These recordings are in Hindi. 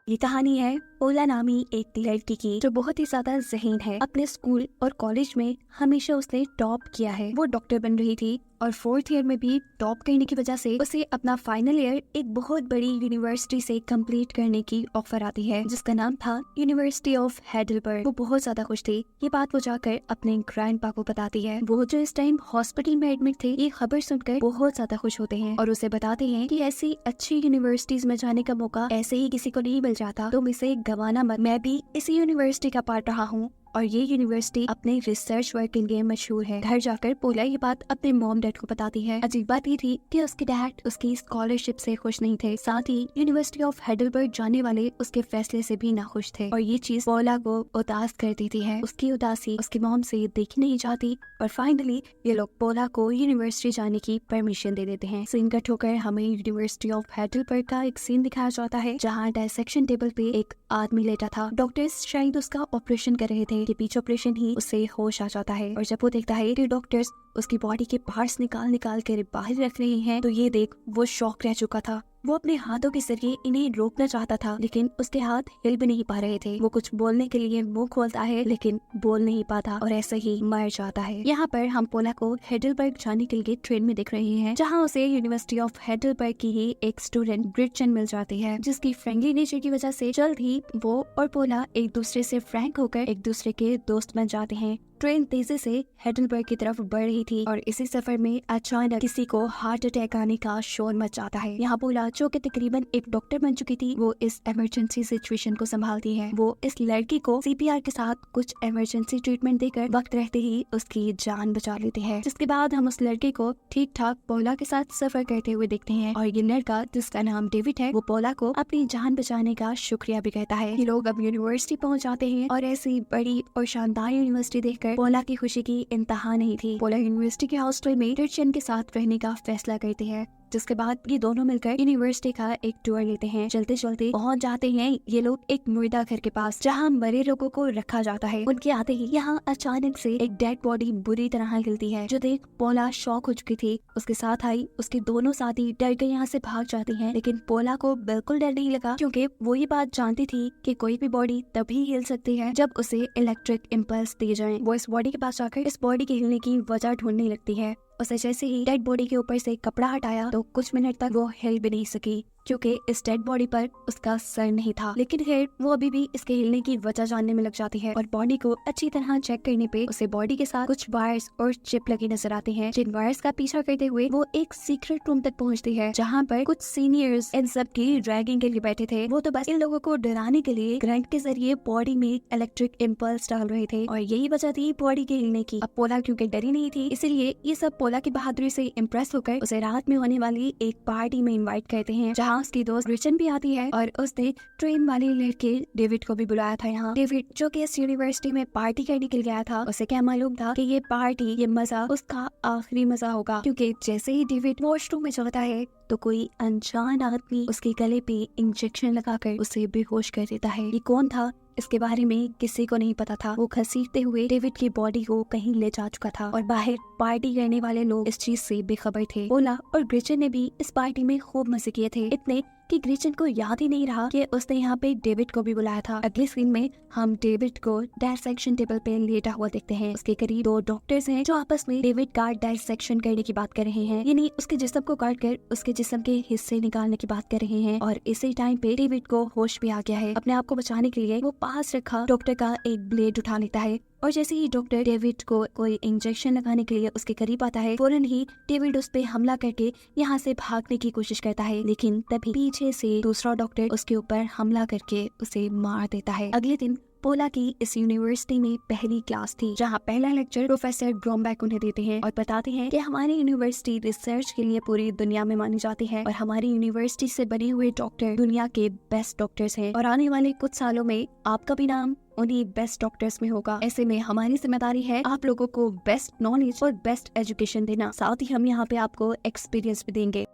ये कहानी है पोला नामी एक लड़की की जो बहुत ही ज्यादा ज़हीन है। अपने स्कूल और कॉलेज में हमेशा उसने टॉप किया है। वो डॉक्टर बन रही थी और 4th ईयर में भी टॉप करने की वजह से उसे अपना फाइनल ईयर एक बहुत बड़ी यूनिवर्सिटी से कंप्लीट करने की ऑफर आती है, जिसका नाम था यूनिवर्सिटी ऑफ हेडलबर्ग। वो बहुत ज्यादा खुश थी। ये बात वो जाकर अपने ग्रैंडपा को बताती है। वो जो इस टाइम हॉस्पिटल में एडमिट थे, ये खबर सुनकर बहुत ज्यादा खुश होते हैं और उसे बताते हैं कि ऐसी अच्छी यूनिवर्सिटीज में जाने का मौका ऐसे ही किसी को नहीं मिल जाता, तुम इसे गवाना मत। मैं भी इसी यूनिवर्सिटी का पार्ट रहा हूँ और ये यूनिवर्सिटी अपने रिसर्च वर्क के लिए मशहूर है। घर जाकर पोला ये बात अपने मॉम डैड को बताती है। अजीब बात ये थी कि उसके डैड उसकी स्कॉलरशिप से खुश नहीं थे, साथ ही यूनिवर्सिटी ऑफ हेडलबर्ग जाने वाले उसके फैसले से भी ना खुश थे और ये चीज पोला को उदास कर देती है। उसकी उदासी उसकी मॉम से देखी नहीं जाती और फाइनली ये लोग पोला को यूनिवर्सिटी जाने की परमिशन दे देते हैं। सीन कट होकर हमें यूनिवर्सिटी ऑफ हेडलबर्ग का एक सीन दिखाया जाता है, जहाँ डायसेक्शन टेबल पे एक आदमी लेटा था। डॉक्टर्स शायद उसका ऑपरेशन कर रहे थे कि पीछे ऑपरेशन ही उससे होश आ जाता है और जब वो देखता है कि डॉक्टर्स उसकी बॉडी के पार्ट्स निकाल निकाल कर बाहर रख रहे हैं, तो ये देख वो शॉक रह चुका था। वो अपने हाथों के जरिए इन्हें रोकना चाहता था, लेकिन उसके हाथ हिल भी नहीं पा रहे थे। वो कुछ बोलने के लिए मुंह खोलता है लेकिन बोल नहीं पाता और ऐसे ही मर जाता है। यहाँ पर हम पोला को हेडलबर्ग जाने के लिए ट्रेन में देख रहे हैं, जहाँ उसे यूनिवर्सिटी ऑफ हेडलबर्ग की ही एक स्टूडेंट ग्रिचन मिल जाती है, जिसकी फ्रेंडली नेचर की वजह से जल्द ही वो और पोला एक दूसरे से फ्रैंक होकर एक दूसरे के दोस्त बन जाते हैं। ट्रेन तेजी से हेडलबर्ग की तरफ बढ़ रही थी और इसी सफर में अचानक किसी को हार्ट अटैक आने का शोर मच जाता है। यहाँ पोला जो कि तकरीबन एक डॉक्टर बन चुकी थी, वो इस इमरजेंसी सिचुएशन को संभालती है। वो इस लड़की को सीपीआर के साथ कुछ इमरजेंसी ट्रीटमेंट देकर वक्त रहते ही उसकी जान बचा लेती है, जिसके बाद हम उस लड़के को ठीक ठाक पोला के साथ सफर करते हुए देखते हैं और ये लड़का जिसका नाम डेविड है, वो पोला को अपनी जान बचाने का शुक्रिया भी कहता है। ये लोग अब यूनिवर्सिटी पहुँच जाते हैं और ऐसी बड़ी और शानदार यूनिवर्सिटी देखकर पोला की खुशी की इंतहा नहीं थी। पोला यूनिवर्सिटी के हॉस्टल में क्रिश्चियन के साथ रहने का फैसला करते हैं, जिसके बाद ये दोनों मिलकर यूनिवर्सिटी का एक टूर लेते हैं। चलते चलते पहुंच जाते हैं ये लोग एक मुर्दा घर के पास, जहां मरे लोगों को रखा जाता है। उनके आते ही यहाँ अचानक से एक डेड बॉडी बुरी तरह हिलती है, जो देख पोला शॉक हो चुकी थी। उसके साथ आई उसके दोनों साथी डर के यहाँ से भाग जाते हैं, लेकिन पोला को बिल्कुल डर नहीं लगा, क्योंकि वो ये बात जानती थी कि कोई भी बॉडी तभी हिल सकती है जब उसे इलेक्ट्रिक इम्पल्स दिए जाए। वो इस बॉडी के पास जाकर इस बॉडी के हिलने की वजह ढूंढने लगती है। उसे जैसे ही डेड बॉडी के ऊपर से कपड़ा हटाया तो कुछ मिनट तक वो हिल भी नहीं सकी, क्योंकि इस डेड बॉडी पर उसका सर नहीं था। लेकिन खैर वो अभी भी इसके हिलने की वजह जानने में लग जाती है और बॉडी को अच्छी तरह चेक करने पे उसे बॉडी के साथ कुछ वायर्स और चिप लगे नजर आते हैं, जिन वायर्स का पीछा करते हुए वो एक सीक्रेट रूम तक पहुंचती है, जहाँ पर कुछ सीनियर्स इन सब की रैगिंग के लिए बैठे थे। वो तो बस इन लोगों को डराने के लिए करंट के जरिए बॉडी में इलेक्ट्रिक इम्पल्स डाल रहे थे और यही वजह थी बॉडी के हिलने की। अब पोला क्योंकि डरी नहीं थी, इसीलिए ये सब पोला की बहादुरी से इम्प्रेस होकर उसे रात में होने वाली एक पार्टी में इन्वाइट करते हैं, जहाँ उसकी दोस्त ग्रिचन भी आती है और उसने ट्रेन वाले लड़के डेविड को भी बुलाया था। यहाँ डेविड जो कि इस यूनिवर्सिटी में पार्टी करने के लिए गया था, उसे क्या मालूम था कि ये पार्टी, ये मजा उसका आखिरी मजा होगा, क्योंकि जैसे ही डेविड वॉशरूम में चलता है तो कोई अनजान आदमी उसके गले पे इंजेक्शन लगाकर उसे बेहोश कर देता है। ये कौन था इसके बारे में किसी को नहीं पता था। वो घसीटते हुए डेविड की बॉडी को कहीं ले जा चुका था और बाहर पार्टी करने वाले लोग इस चीज से बेखबर थे। पोला और ग्रिचन ने भी इस पार्टी में खूब मजे किए थे, इतने कि ग्रिचन को याद ही नहीं रहा कि उसने यहाँ पे डेविड को भी बुलाया था। अगले सीन में हम डेविड को डायसेक्शन टेबल पे लेटा हुआ देखते हैं। उसके करीब 2 डॉक्टर्स हैं जो आपस में डेविड का डायसेक्शन करने की बात कर रहे हैं, यानी उसके जिस्म को काट कर उसके जिस्म के हिस्से निकालने की बात कर रहे हैं। और इसी टाइम पे डेविड को होश भी आ गया है। अपने आप को बचाने के लिए वो पास रखा डॉक्टर का एक ब्लेड उठा लेता है और जैसे ही डॉक्टर डेविड को कोई इंजेक्शन लगाने के लिए उसके करीब आता है, फौरन ही डेविड उस पे हमला करके यहाँ से भागने की कोशिश करता है, लेकिन तभी पीछे से दूसरा डॉक्टर उसके ऊपर हमला करके उसे मार देता है। अगले दिन पोला की इस यूनिवर्सिटी में पहली क्लास थी, जहाँ पहला लेक्चर प्रोफेसर ग्रोमबैक उन्हें देते हैं और बताते हैं कि हमारी यूनिवर्सिटी रिसर्च के लिए पूरी दुनिया में मानी जाती है और हमारी यूनिवर्सिटी से बने हुए डॉक्टर दुनिया के बेस्ट डॉक्टर्स हैं और आने वाले कुछ सालों में आपका भी नाम उन्हीं बेस्ट डॉक्टर्स में होगा। ऐसे में हमारी जिम्मेदारी है आप लोगों को बेस्ट नॉलेज और बेस्ट एजुकेशन देना, साथ ही हम यहाँ पे आपको एक्सपीरियंस भी देंगे।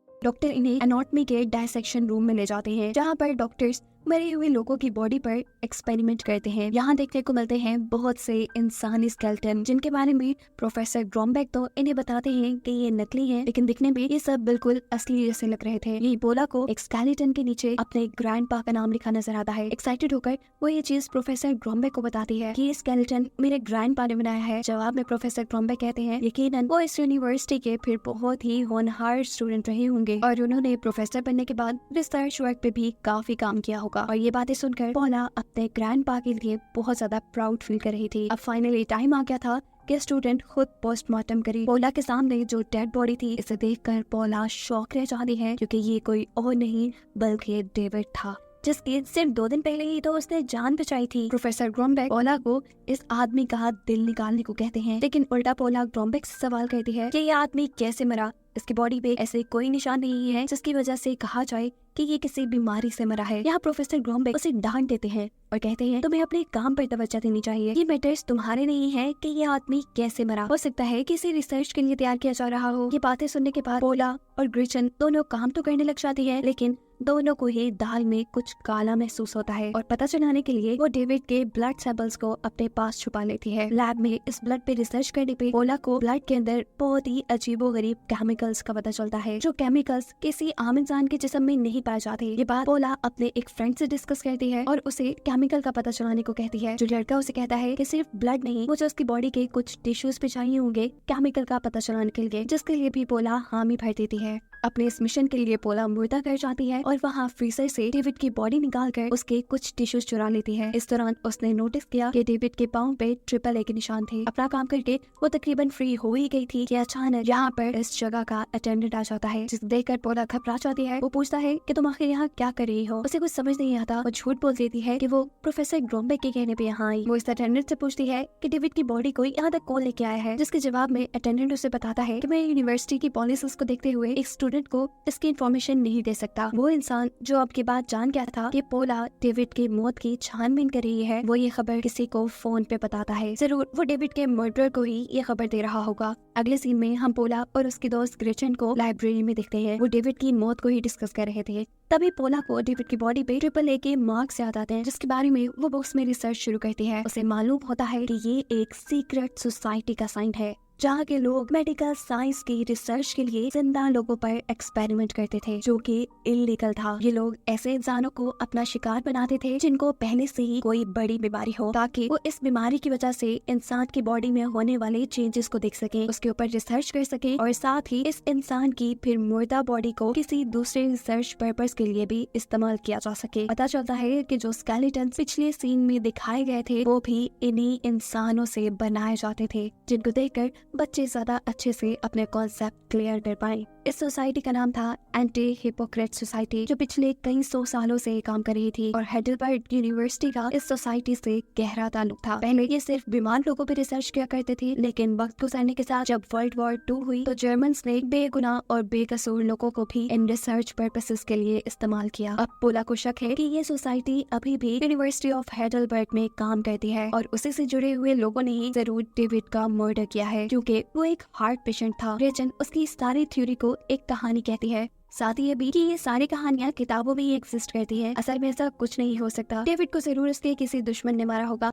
डॉक्टर इन्हें एनाटॉमी के डायसेक्शन रूम में ले जाते हैं, जहाँ पर डॉक्टर्स मरे हुए लोगों की बॉडी पर एक्सपेरिमेंट करते हैं। यहाँ देखने को मिलते हैं बहुत से इंसानी स्केलेटन, जिनके बारे में प्रोफेसर ग्रोमबैक तो इन्हें बताते हैं कि ये नकली हैं, लेकिन दिखने में ये सब बिल्कुल असली जैसे लग रहे थे। यही पोला को एक स्केलेटन के नीचे अपने ग्रैंडपा का नाम लिखा नजर आता है। एक्साइटेड होकर वो ये चीज प्रोफेसर ग्रोमबैक को बताती है कि ये स्केलेटन मेरे ग्रैंडपा ने बनाया है। जवाब में प्रोफेसर ग्रोमबैक कहते हैं यकीनन वो इस यूनिवर्सिटी के फिर बहुत ही होनहार स्टूडेंट रहे होंगे और उन्होंने प्रोफेसर बनने के बाद रिसर्च वर्क पे भी काफी काम किया होगा। और ये बातें सुनकर पोला अपने ग्रैंडपा के लिए बहुत ज्यादा प्राउड फील कर रही थी। अब फाइनली टाइम आ गया था कि स्टूडेंट खुद पोस्टमार्टम करे। पोला के सामने जो डेड बॉडी थी, इसे देखकर पोला शॉक रह जाती है, क्योंकि ये कोई और नहीं बल्कि डेविड था, जिसकी सिर्फ 2 दिन पहले ही तो उसने जान बचाई थी। प्रोफेसर ग्रोमबैक पोला को इस आदमी का दिल निकालने को कहते हैं, लेकिन उल्टा पोला ग्रोमबैक से सवाल करती है कि ये आदमी कैसे मरा। इसकी बॉडी पे ऐसे कोई निशान नहीं है जिसकी वजह से कहा जाए कि ये किसी बीमारी से मरा है। यहाँ प्रोफेसर ग्रोमबैक उसे डांट देते हैं और कहते हैं तुम्हें अपने काम पर तवज्जो देनी चाहिए। ये मैटर्स तुम्हारे नहीं है कि ये आदमी कैसे मरा। हो सकता है कि इसे रिसर्च के लिए तैयार किया जा रहा हो। ये बातें सुनने के बाद पोला और ग्रिचन दोनों काम तो करने लग जाती है, लेकिन दोनों को ही दाल में कुछ काला महसूस होता है और पता चलाने के लिए वो डेविड के ब्लड सैंपल्स को अपने पास छुपा लेती है। लैब में इस ब्लड पे रिसर्च करने पे पोला को ब्लड के अंदर बहुत ही अजीबोगरीब केमिकल्स का पता चलता है, जो केमिकल्स किसी आम इंसान के जिस्म में नहीं पाए जाते। ये बात पोला अपने एक फ्रेंड से डिस्कस करती है और उसे केमिकल का पता चलाने को कहती है। जो लड़का उसे कहता है कि सिर्फ ब्लड नहीं, मुझे उसकी बॉडी के कुछ टिश्यूज पे चाहिए होंगे केमिकल का पता चलाने के लिए, जिसके लिए भी पोला हामी भर देती है। अपने इस मिशन के लिए पोला मुर्दा कर जाती है और वहाँ फ्रीजर से डेविड की बॉडी निकालकर उसके कुछ टिश्यूज चुरा लेती है। इस दौरान उसने नोटिस किया कि डेविड के पाँव पे AAA के निशान थे। अपना काम करके वो तकरीबन फ्री हो ही गई थी कि अचानक यहाँ पर इस जगह का अटेंडेंट आ जाता है, जिसे देखकर पोला घबरा जाती है। वो पूछता है कि तुम आखिर यहाँ क्या कर रही हो। उसे कुछ समझ नहीं आता। वो झूठ बोल देती है कि वो प्रोफेसर ग्रोमबैक के कहने पे यहाँ आई। वो इस अटेंडेंट से पूछती है कि डेविड की बॉडी को यहाँ तक कौन लेके आया है, जिसके जवाब में अटेंडेंट उसे बताता है कि मैं यूनिवर्सिटी की पॉलिसीज को देखते हुए एक स्टूडेंट को इसकी इन्फॉर्मेशन नहीं दे सकता। वो इंसान जो अब के बाद जान गया था कि पोला डेविड की मौत की छानबीन कर रही है, वो ये खबर किसी को फोन पे बताता है। जरूर वो डेविड के मर्डर को ही ये खबर दे रहा होगा। अगले सीन में हम पोला और उसकी दोस्त ग्रेचन को लाइब्रेरी में देखते हैं। वो डेविड की मौत को ही डिस्कस कर रहे थे। तभी पोला को डेविड की बॉडी पे AAA के मार्क्स याद आते हैं, जिसके बारे में वो बुक्स में रिसर्च शुरू करती है। उसे मालूम होता है कि ये एक सीक्रेट सोसाइटी का साइन है, जहाँ के लोग मेडिकल साइंस की रिसर्च के लिए जिंदा लोगों पर एक्सपेरिमेंट करते थे, जो कि इलीगल था। ये लोग ऐसे इंसानों को अपना शिकार बनाते थे जिनको पहले से ही कोई बड़ी बीमारी हो, ताकि वो इस बीमारी की वजह से इंसान की बॉडी में होने वाले चेंजेस को देख सके, उसके ऊपर रिसर्च कर सके और साथ ही इस इंसान की फिर मुर्दा बॉडी को किसी दूसरे रिसर्च पर्पस के लिए भी इस्तेमाल किया जा सके। पता चलता है कि जो स्केलेटन पिछले सीन में दिखाए गए थे वो भी इन्हीं इंसानों से बनाए जाते थे, जिनको देखकर बच्चे ज्यादा अच्छे से अपने कॉन्सेप्ट क्लियर कर पाए। इस सोसाइटी का नाम था एंटी हिपोक्रेट सोसाइटी, जो पिछले कई 100 सालों से काम कर रही थी और heidelberg यूनिवर्सिटी का इस सोसाइटी से गहरा ताल्लुक था। पहले ये सिर्फ बीमार लोगों पर रिसर्च किया करते थे, लेकिन वक्त गुजरने के साथ जब वर्ल्ड वॉर 2 हुई तो जर्मन्स ने बेगुनाह और बेकसूर लोगों को भी इन रिसर्च पर्पसेस के लिए इस्तेमाल किया। अब पोला को शक है कि ये सोसाइटी अभी भी यूनिवर्सिटी ऑफ heidelberg में काम करती है और उसी से जुड़े हुए लोगों ने ही जरूर डेविड का मर्डर किया है, क्योंकि वो एक हार्ट पेशेंट था। रेचन उसकी सारी थ्योरी को एक कहानी कहती है, साथ ही ये भी कि ये सारी कहानियां किताबों में ही एग्जिस्ट करती है। असल में ऐसा कुछ नहीं हो सकता। डेविड को जरूर उसके किसी दुश्मन ने मारा होगा।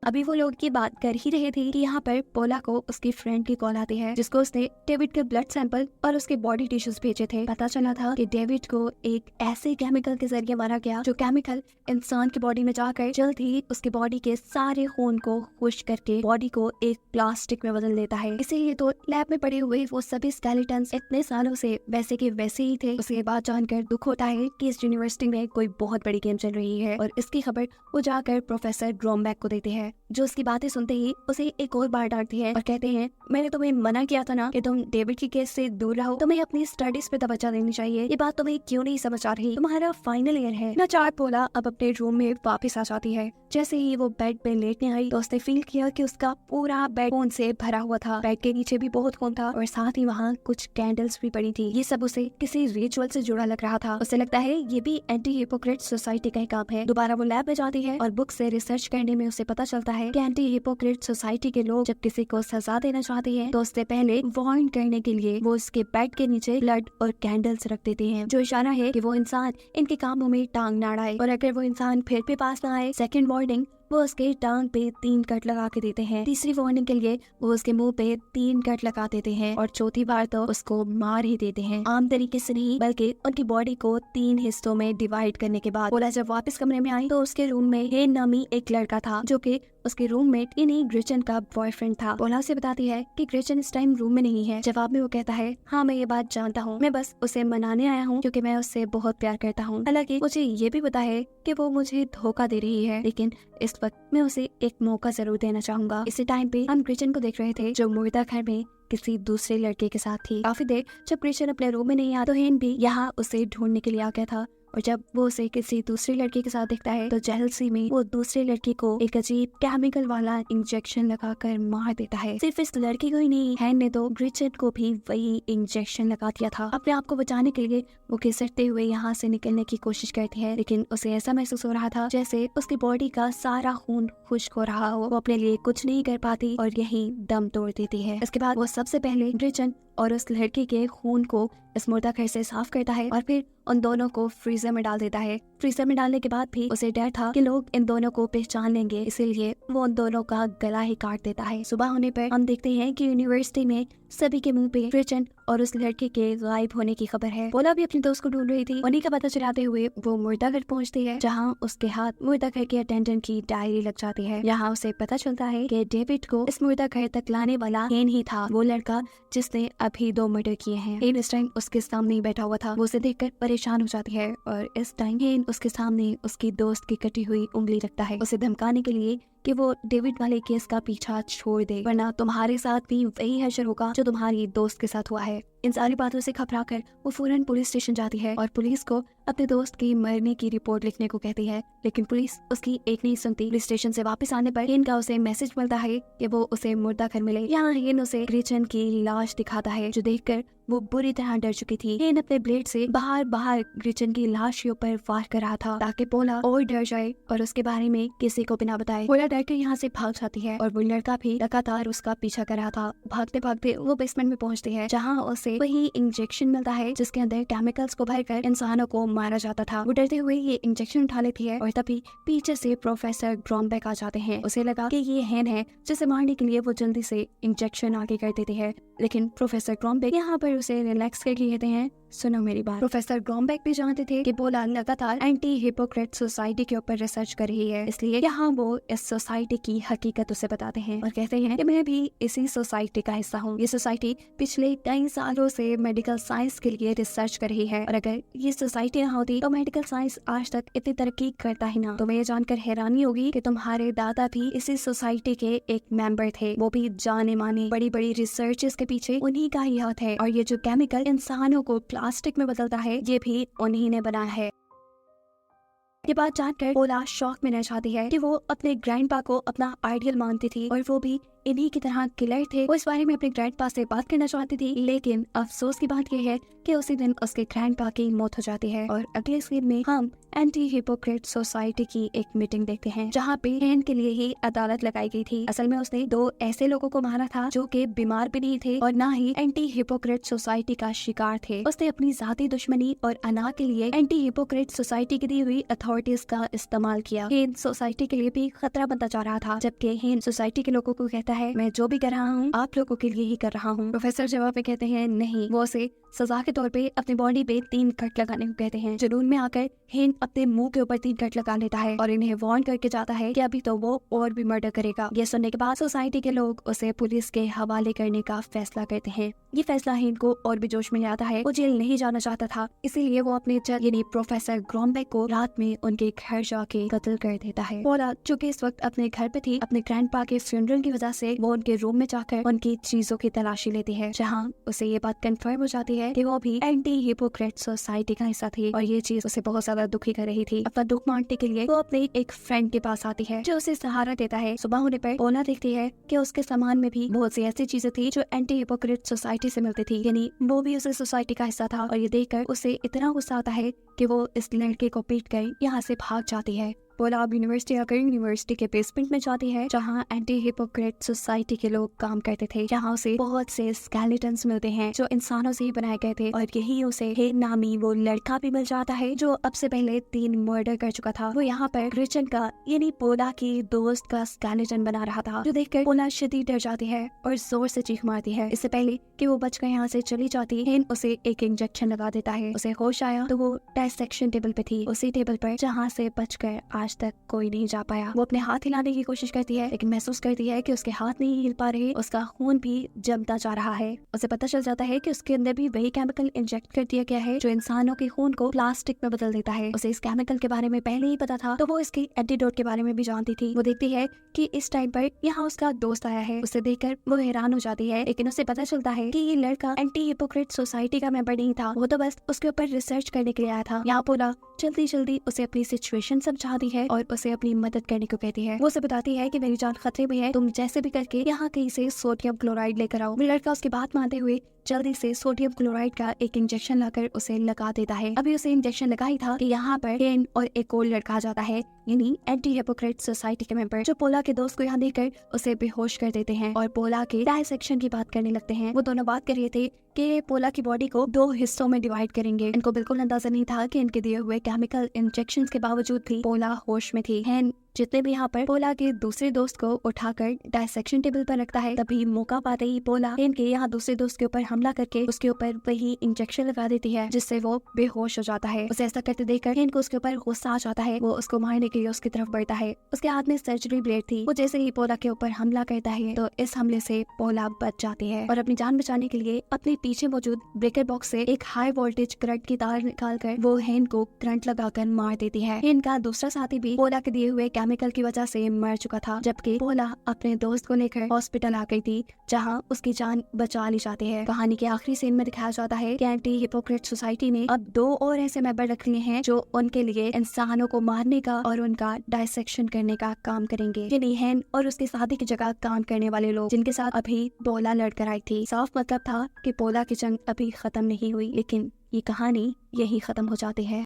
अभी वो लोग की बात कर ही रहे थे कि यहाँ पर पोला को उसकी फ्रेंड की कॉल आती है, जिसको उसने डेविड के ब्लड सैंपल और उसके बॉडी टिश्यूज भेजे थे। पता चला था कि डेविड को एक ऐसे केमिकल के जरिए मारा गया, जो केमिकल इंसान की बॉडी में जाकर जल्द ही उसकी बॉडी के सारे खून को खुश्क करके बॉडी को एक प्लास्टिक में बदल देता है। इसीलिए तो लैब में पड़े हुए वो सभी स्केलेटन्स इतने सालों से वैसे के वैसे ही थे। उसे बात जानकर दुख होता है कि इस यूनिवर्सिटी में कोई बहुत बड़ी गेम चल रही है और इसकी खबर वो जाकर प्रोफेसर ग्रोमबैक को देते हैं, जो उसकी बातें सुनते ही उसे एक और बार डांटती है और कहते हैं मैंने तुम्हें मना किया था ना कि तुम डेविड की केस से दूर रहो, तुम्हें अपनी स्टडीज पे तवज्जो देनी चाहिए। ये बात तुम्हें क्यों नहीं समझ आ रही? तुम्हारा फाइनल ईयर है ना। चार पोला अब अपने रूम में वापस आ जाती है। जैसे ही वो बेड पे लेटने आई तो उसने फील किया कि उसका पूरा बेड खून से भरा हुआ था। बेड के नीचे भी बहुत खून था और साथ ही वहाँ कुछ कैंडल्स भी पड़ी थी। ये सब उसे किसी रिचुअल से जुड़ा लग रहा था। उसे लगता है ये भी एंटी हिपोक्रेट सोसाइटी का ही काम है। दोबारा वो लैब में जाती है और बुक से रिसर्च करने में उसे पता चलता है कि एंटी हिपोक्रेट सोसाइटी के लोग जब किसी को सजा देना चाहते आते हैं तो उससे पहले वार्न करने के लिए वो उसके बेड के नीचे ब्लड और कैंडल्स रख देते हैं, जो इशारा है कि वो इंसान इनके कामों में टांग ना अड़ाए। और अगर वो इंसान फिर भी पास ना आए, सेकंड वार्निंग वो उसके टांग पे 3 कट लगा के देते हैं। तीसरी वार्निंग के लिए वो उसके मुंह पे 3 कट लगा देते हैं और चौथी बार तो उसको मार ही देते हैं। आम तरीके से नहीं, बल्कि उनकी बॉडी को 3 हिस्सों में डिवाइड करने के बाद पोला जब वापस कमरे में आई तो उसके रूम में हेन नामी एक लड़का था, जो कि उसके रूममेट यानी ग्रेचन का बॉयफ्रेंड था। पोला उसे बताती है कि ग्रेचन इस टाइम रूम में नहीं है। जवाब में वो कहता है, हाँ मैं ये बात जानता हूँ, मैं बस उसे मनाने आया हूँ क्योंकि मैं उससे बहुत प्यार करता हूँ। हालांकि मुझे ये भी पता है कि वो मुझे धोखा दे रही है, लेकिन इस वक्त मैं उसे एक मौका जरूर देना चाहूंगा। इसी टाइम पे हम ग्रेचन को देख रहे थे, जो मुर्दा घर में किसी दूसरे लड़के के साथ थी। काफी देर जब ग्रेचन अपने रूम में नहीं आया तो हेन भी यहाँ उसे ढूंढने के लिए आ गया था, और जब वो उसे किसी दूसरे लड़के के साथ देखता है तो जेलसी में वो दूसरे लड़के को एक अजीब केमिकल वाला इंजेक्शन लगाकर मार देता है। सिर्फ इस लड़के को ही नहीं, हैन ने तो ग्रेचन को भी वही इंजेक्शन लगा दिया था। अपने आप को बचाने के लिए वो घिसटते हुए यहाँ से निकलने की कोशिश करती है, लेकिन उसे ऐसा महसूस हो रहा था जैसे उसकी बॉडी का सारा खून खुश्क हो रहा हो। वो अपने लिए कुछ नहीं कर पाती और यही दम तोड़ देती है। इसके बाद वो सबसे पहले ग्रेचन और उस लड़के के खून को इस मुर्दा घर से साफ करता है और फिर उन दोनों को फ्रीजर में डाल देता है। फ्रीजर में डालने के बाद भी उसे डर था कि लोग इन दोनों को पहचान लेंगे, इसीलिए वो उन दोनों का गला ही काट देता है। सुबह होने पर हम देखते हैं कि यूनिवर्सिटी में सभी के मुंह पे ग्रेचन और उस लड़के के गायब होने की खबर है। पोला भी अपने दोस्त को ढूंढ रही थी। उन्हीं का पता चलाते हुए वो मुर्दा घर पहुंचती है, जहां उसके हाथ मुर्दा घर के अटेंडेंट की डायरी लग जाती है। यहाँ उसे पता चलता है कि डेविड को इस मुर्दा घर तक लाने वाला हेन ही था, वो लड़का जिसने अभी 2 मर्डर किए हैं। हेन इस टाइम उसके सामने ही बैठा हुआ था। वो उसे देखकर परेशान हो जाती है और इस टाइम हेन उसके सामने उसकी दोस्त की कटी हुई उंगली रखता है, उसे धमकाने के लिए कि वो डेविड वाले केस का पीछा छोड़ दे, वरना तुम्हारे साथ भी वही हशर होगा जो तुम्हारी दोस्त के साथ हुआ है। इन सारी बातों से घबराकर वो फौरन पुलिस स्टेशन जाती है और पुलिस को अपने दोस्त की मरने की रिपोर्ट लिखने को कहती है, लेकिन पुलिस उसकी एक नहीं सुनती। पुलिस स्टेशन से वापस आने पर हेन का उसे मैसेज मिलता है कि वो उसे मुर्दा घर मिले। यहाँ हेन उसे ग्रेचन की लाश दिखाता है, जो देखकर वो बुरी तरह डर चुकी थी। हेन अपने ब्लेड से बाहर ग्रेचन की लाश के ऊपर वार कर रहा था ताकि पोला और डर जाए और उसके बारे में किसी को बिना बताए। पोला डर कर यहाँ से भाग जाती है और वो लड़का भी लगातार उसका पीछा कर रहा था। भागते भागते वो बेसमेंट में पहुँचती है, जहाँ उसे वही इंजेक्शन मिलता है जिसके अंदर केमिकल्स को भरकर इंसानों को मारा जाता था। वो डरते हुए ये इंजेक्शन उठा लेती है और तभी पीछे से प्रोफेसर ग्रॉम्बेक आ जाते हैं। उसे लगा कि ये हेन है, जिसे मारने के लिए वो जल्दी से इंजेक्शन आगे कर देती है, लेकिन प्रोफेसर ग्रॉम्बेक यहाँ पर उसे रिलैक्स करके कहते हैं, सुनो मेरी बात। प्रोफेसर ग्रॉम्बेक भी जानते थे कि पोला लगातार एंटी हिपोक्रेट सोसाइटी के ऊपर रिसर्च कर रही है, इसलिए यहाँ वो इस सोसाइटी की हकीकत उसे बताते हैं और कहते हैं कि मैं भी इसी सोसाइटी का हिस्सा हूँ। ये सोसाइटी पिछले कई सालों से मेडिकल साइंस के लिए रिसर्च कर रही है और अगर ये सोसाइटी ना होती तो मेडिकल साइंस आज तक इतनी तरक्की करता ही ना। तुम्हें ये जानकर हैरानी होगी कि तुम्हारे दादा भी इसी सोसाइटी के एक मेंबर थे, वो भी जाने माने बड़ी बड़ी रिसर्चेस के पीछे उन्हीं का ही हाथ है, और ये जो केमिकल इंसानों को प्लास्टिक में बदलता है ये भी उन्हीं ने बनाया है। ये बात जानकर पोला शॉक में रह जाती है कि वो अपने ग्रैंडपा को अपना आइडियल मानती थी और वो भी इन्हीं की तरह किलर थे। वो इस बारे में अपने ग्रैंडपा से बात करना चाहती थी, लेकिन अफसोस की बात यह है कि उसी दिन उसके ग्रैंडपा की मौत हो जाती है। और अगले सीन में हम एंटी हिपोक्रेट सोसाइटी की एक मीटिंग देखते हैं, जहाँ पे हेन के लिए ही अदालत लगाई गई थी। असल में उसने 2 ऐसे लोगों को मारा था जो कि बीमार भी नहीं थे और ना ही एंटी हिपोक्रेट सोसाइटी का शिकार थे। उसने अपनी जाती दुश्मनी और अना के लिए एंटी हिपोक्रेट सोसाइटी की दी हुई अथॉरिटीज का इस्तेमाल किया। हेन सोसाइटी के लिए भी खतरा बनता जा रहा था, जबकि हेन सोसाइटी के लोगों को कहता है, मैं जो भी कर रहा हूँ आप लोगों के लिए ही कर रहा हूँ। प्रोफेसर जवाब में कहते हैं, नहीं, वो उसे सजा के तौर पे अपनी बॉडी पे 3 कट लगाने को कहते हैं। जुनून में आकर हेन अपने मुंह के ऊपर 3 कट लगा लेता है और इन्हें वार्न करके जाता है कि अभी तो वो और भी मर्डर करेगा। ये सुनने के बाद सोसाइटी के लोग उसे पुलिस के हवाले करने का फैसला करते हैं। ये फैसला हेन को और भी जोश में आता है। वो जेल नहीं जाना चाहता था, इसीलिए वो अपने जज यानी प्रोफेसर ग्रॉम्बेक को रात में उनके घर जाके कत्ल कर देता है। पोला जो कि इस वक्त अपने घर पे थी, अपने ग्रैंडपा के फ्यूनरल की वजह से वो उनके रूम में जाकर उनकी चीजों की तलाशी लेती है, जहाँ उसे ये बात कंफर्म हो जाती है कि वो भी एंटी हिपोक्रेट सोसाइटी का हिस्सा थी और ये चीज उसे बहुत ज्यादा दुखी कर रही थी। अपना दुख बांटने के लिए वो अपने एक फ्रेंड के पास आती है जो उसे सहारा देता है। सुबह होने पर पोला देखती है कि उसके सामान में भी बहुत सी ऐसी चीजें थी जो एंटी हिपोक्रेट सोसाइटी से मिलती थी, यानी वो भी उसे सोसाइटी का हिस्सा था। और ये देखकर उसे इतना गुस्सा आता है कि वो इस लड़के को पीट कर यहाँ से भाग जाती है। पोला अब यूनिवर्सिटी आकर यूनिवर्सिटी के बेसमेंट में जाती है जहाँ एंटी हिपोक्रेट सोसाइटी के लोग काम करते थे। यहाँ उसे बहुत से स्केलेटन्स मिलते हैं जो इंसानों से ही बनाए गए थे और यही उसे हेन नामी वो लड़का भी मिल जाता है जो अब से पहले 3 मर्डर कर चुका था। वो यहाँ पर क्रिश्चियन का यानी पोला की दोस्त का स्केलेटन बना रहा था, जो देखकर पोला शदीद डर जाती है और जोर से चीख मारती है। इससे पहले कि वो बचकर यहाँ से चली जाती, हेन उसे एक इंजेक्शन लगा देता है। उसे होश आया तो वो डायसेक्शन टेबल पे थी, उसी टेबल पर जहाँ से बचकर आज तक कोई नहीं जा पाया। वो अपने हाथ हिलाने की कोशिश करती है लेकिन महसूस करती है कि उसके हाथ नहीं हिल पा रहे, उसका खून भी जमता जा रहा है। उसे पता चल जाता है कि उसके अंदर भी वही केमिकल इंजेक्ट कर दिया गया है जो इंसानों के खून को प्लास्टिक में बदल देता है। उसे इस केमिकल के बारे में पहले ही पता था तो वो इसके एंटीडोट के बारे में भी जानती थी। वो देखती है कि इस टाइम पर यहाँ उसका दोस्त आया है। उसे देखकर वो हैरान हो जाती है, लेकिन उसे पता चलता है कि ये लड़का एंटी हिपोक्रेट सोसाइटी का मेंबर नहीं था, वो तो बस उसके ऊपर रिसर्च करने के लिए आया था। यहाँ पोला जल्दी जल्दी उसे अपनी सिचुएशन समझाती है और उसे अपनी मदद करने को कहती है। वो उसे बताती है कि मेरी जान खतरे में है, तुम जैसे भी करके यहाँ कहीं से सोडियम क्लोराइड लेकर आओ। लड़का उसकी बात मानते हुए जल्दी से सोडियम क्लोराइड का एक इंजेक्शन लाकर उसे लगा देता है। अभी उसे इंजेक्शन लगा ही था कि यहाँ पर हेन और एक और लड़का आ जाता है, यानी एंटी हिपोक्रेट सोसाइटी के मेंबर, जो पोला के दोस्त को यहाँ देखकर उसे बेहोश कर देते हैं और पोला के डायसेक्शन की बात करने लगते हैं। वो दोनों बात कर रहे थे कि पोला की बॉडी को 2 हिस्सों में डिवाइड करेंगे। इनको बिल्कुल अंदाजा नहीं था कि इनके दिए हुए केमिकल इंजेक्शंस के बावजूद भी पोला होश में थी। हेन जितने भी यहाँ पर पोला के दूसरे दोस्त को उठाकर डायसेक्शन टेबल पर रखता है, तभी मौका पाते ही पोला हेन के यहाँ दूसरे दोस्त के ऊपर हमला करके उसके ऊपर वही इंजेक्शन लगा देती है, जिससे वो बेहोश हो जाता है। उसे ऐसा करते देखकर हेन को उसके ऊपर गुस्सा आ जाता है। वो उसको मारने के लिए उसकी तरफ बढ़ता है। उसके हाथ में सर्जरी ब्लेड थी। वो जैसे ही पोला के ऊपर हमला करता है तो इस हमले से पोला बच जाती है और अपनी जान बचाने के लिए अपने पीछे मौजूद ब्रेकर बॉक्स से एक हाई वोल्टेज करंट की तार निकालकर वो हेन को करंट लगाकर मार देती है। हेन का दूसरा साथी भी पोला के दिए हुए केमिकल की वजह से मर चुका था, जबकि पोला अपने दोस्त को लेकर हॉस्पिटल आ गई थी जहां उसकी जान बचा ली जाती है। कहानी के आखिरी सीन में दिखाया जाता है कि एंटी हिपोक्रेट सोसाइटी ने अब 2 और ऐसे मेंबर रख लिए हैं जो उनके लिए इंसानों को मारने का और उनका डायसेक्शन करने का काम करेंगे, यानी हेन और उसके साथी की जगह काम करने वाले लोग जिनके साथ अभी पोला लड़कर आई थी। साफ मतलब था कि पोला की जंग अभी खत्म नहीं हुई, लेकिन ये कहानी यही खत्म हो जाती है।